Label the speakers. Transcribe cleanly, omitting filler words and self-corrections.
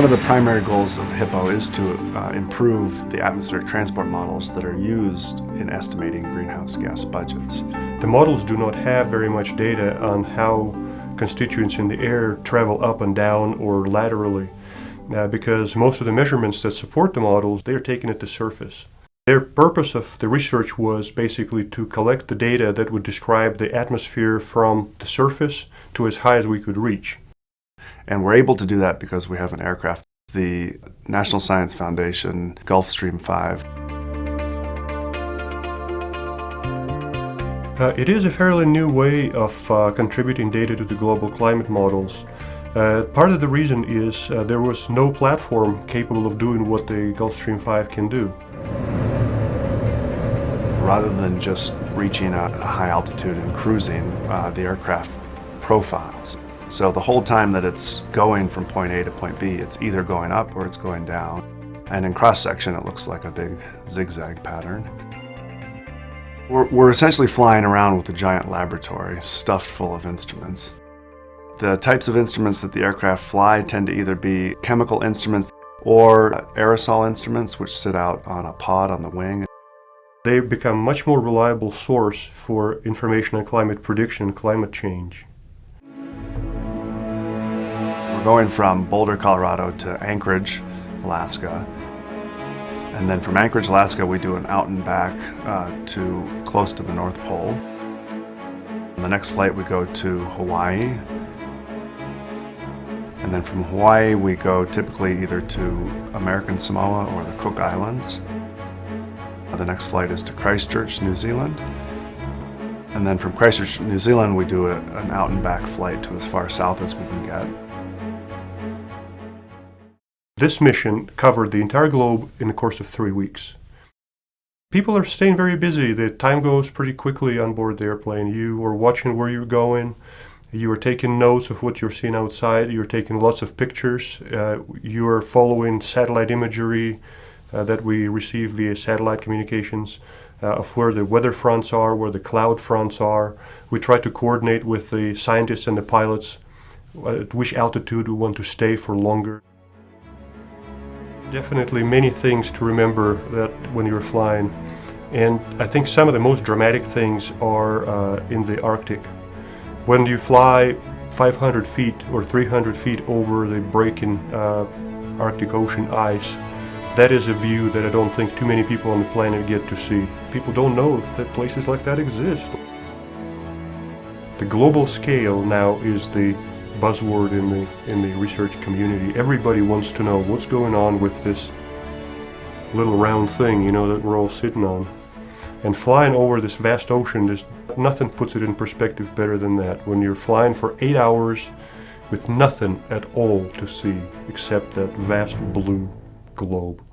Speaker 1: One of the primary goals of HIPPO is to improve the atmospheric transport models that are used in estimating greenhouse gas budgets.
Speaker 2: The models do not have very much data on how constituents in the air travel up and down or laterally, because most of the measurements that support the models, they are taken at the surface. Their purpose of the research was basically to collect the data that would describe the atmosphere from the surface to as high as we could reach.
Speaker 1: And we're able to do that because we have an aircraft, the National Science Foundation Gulfstream 5.
Speaker 2: It is a fairly new way of contributing data to the global climate models. Part of the reason is there was no platform capable of doing what the Gulfstream 5 can do.
Speaker 1: Rather than just reaching a high altitude and cruising, the aircraft profiles. So the whole time that it's going from point A to point B, it's either going up or it's going down. And in cross-section, it looks like a big zigzag pattern. We're essentially flying around with a giant laboratory stuffed full of instruments. The types of instruments that the aircraft fly tend to either be chemical instruments or aerosol instruments, which sit out on a pod on the wing.
Speaker 2: They become a much more reliable source for information on climate prediction and climate change.
Speaker 1: We're going from Boulder, Colorado to Anchorage, Alaska. And then from Anchorage, Alaska, we do an out and back to close to the North Pole. On the next flight, we go to Hawaii. And then from Hawaii, we go typically either to American Samoa or the Cook Islands. The next flight is to Christchurch, New Zealand. And then from Christchurch, New Zealand, we do an out and back flight to as far south as we can get.
Speaker 2: This mission covered the entire globe in the course of 3 weeks. People are staying very busy. The time goes pretty quickly on board the airplane. You are watching where you're going. You are taking notes of what you're seeing outside. You're taking lots of pictures. You are following satellite imagery that we receive via satellite communications of where the weather fronts are, where the cloud fronts are. We try to coordinate with the scientists and the pilots at which altitude we want to stay for longer. Definitely many things to remember that when you're flying, and I think some of the most dramatic things are in the Arctic. When you fly 500 feet or 300 feet over the breaking Arctic Ocean ice, that is a view that I don't think too many people on the planet get to see. People don't know that places like that exist. The global scale now is the buzzword in the research community. Everybody wants to know what's going on with this little round thing, you know, that we're all sitting on. And flying over this vast ocean, nothing puts it in perspective better than that. When you're flying for 8 hours with nothing at all to see except that vast blue globe.